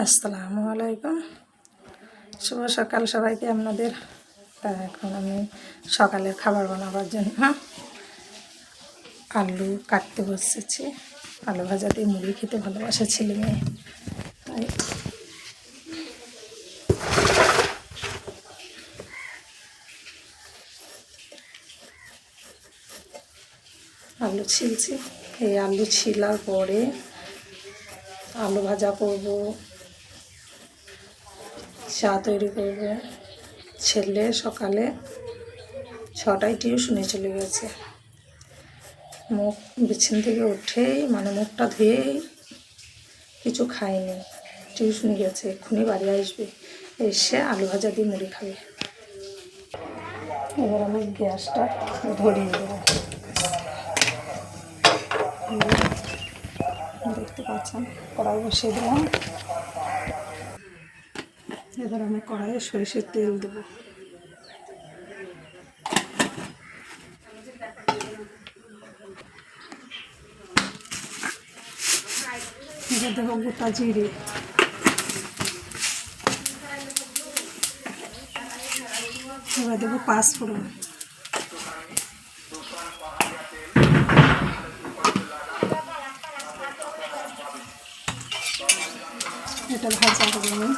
আসসালামু আলাইকুম, শুভ সকাল সবাইকে আপনাদের। এখন আমি সকালের খাবার বানাবার জন্য আলু কাটতে বসেছি। আলু ভাজা দিয়ে মুড়ি খেতে ভালোবাসে ছেলে মেয়ে, তাই আলু ছিলছি। এই আলু ছিলার পরে আলু ভাজা করব, চা তৈরি করব। ছেলে সকালে 6টায় টিউশনে চলে গেছে। মুখ বিছানা থেকে উঠেই মুখটা ধুয়েই কিছু খায়নি, টিউশনে গেছে, এক্ষুনি বাড়ি আসবে, এসে আলু ভাজা দিয়ে মুড়ি খাবে। এবার আমি গ্যাসটা ধরিয়ে দেবো। দেখতে পাচ্ছেন কড়াই বসিয়ে দিলাম। এবার আমি কড়াইয়ে সরিষার তেল দেবো। এবার দেবো গোটা জিরে, এবার দেবো পাঁচফোড়ন, এটা ভাজা করবো আমি।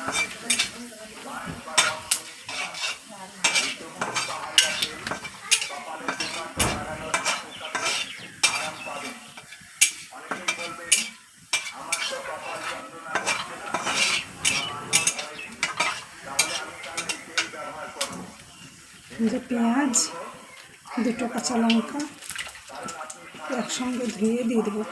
যে পেঁয়াজ, দুটো কাঁচা লঙ্কা একসঙ্গে ধুয়ে দিয়ে দেবো।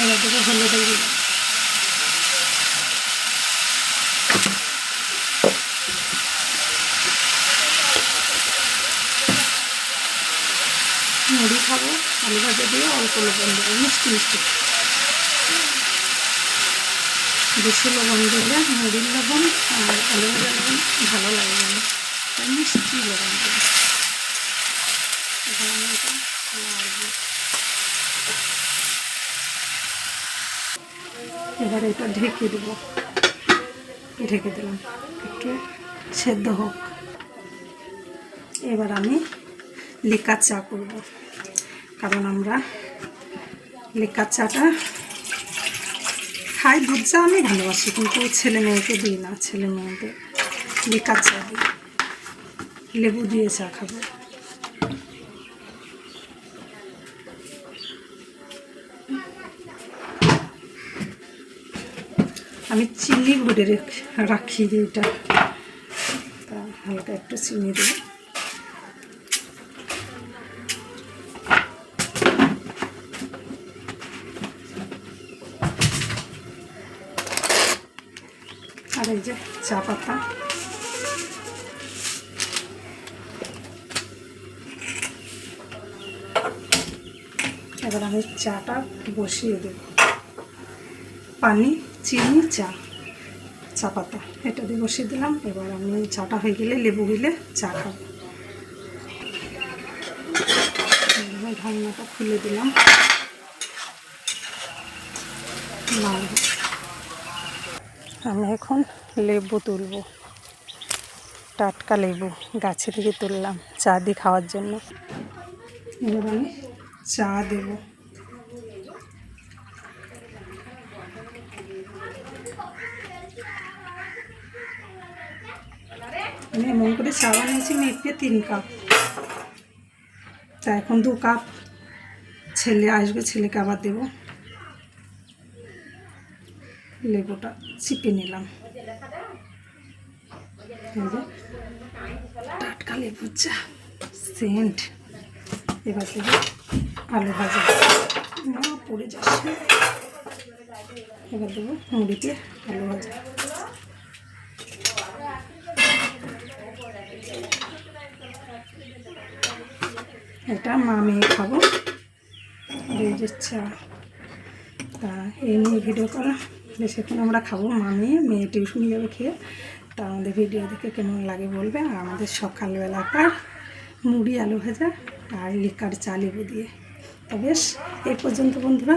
এবার দেবো হলুদের গুঁড়ো, মুড়ি খাবো আলু ভাজা দিয়ে, অল্প লবণ দেবো, মিষ্টি মিষ্টি। বেশি লবণ দিলে মুড়ির লবণ আর আলু ভাজা লবণ ভালো লাগবে না, তাই মিষ্টি লবণ দেবো। এখন আমি এটা নাড়বো। এবার এটা ঢেকে দেবো, ঢেকে দিলাম, একটু সেদ্ধ হোক। এবার আমি লিকার চা করব, কারণ আমরা লিকার চাটা খাই। দুধ চা আমি ভালোবাসি, কিন্তু ছেলে মেয়েকে দিই না, ছেলে মেয়েদের লিকার চা দিই, লেবু দিয়ে চা খাবো। আমি চিনি ভরে রাখি এটা, তা হালকা একটু চিনি দেব। আর এই যে চা পাতা, এবার আমি চাটা বসিয়ে দেব। পানি, চিনি, চা পাতা এটা দিয়ে বসিয়ে দিলাম। এবার আমি চাটা হয়ে গেলে, লেবু দিলে চা খাবো। ঢাকনাটা খুলে দিলাম। আমি এখন লেবু তুলব, টাটকা লেবু গাছে থেকে তুললাম চা দিয়ে খাওয়ার জন্য। এবার আমি চা দেব। আমি এমন করে চা বানিয়েছি মেপে 3 কাপ, তা এখন 2 কাপ। ছেলে আসবে, ছেলেকে আবার দেব। লেবুটা চিপে নিলাম, টাটকা লেবুর চা, সেন্ট। এবার দেব আলু ভাজা, পড়ে যাচ্ছে। এবার দেবো মুড়িতে আলু ভাজা। এটা মা মেয়ে খাবো, যে চা। তা এই নিয়ে ভিডিও করা, বেশিক্ষণ আমরা খাবো মা মেয়ে টিউশনি যাবে খেয়ে। তা আমাদের ভিডিও দেখে কেমন লাগে বলবে। আর আমাদের সকালবেলাকার মুড়ি আলু ভাজা আর লিকার চা লেবু দিয়ে। তো বেশ এই পর্যন্ত বন্ধুরা।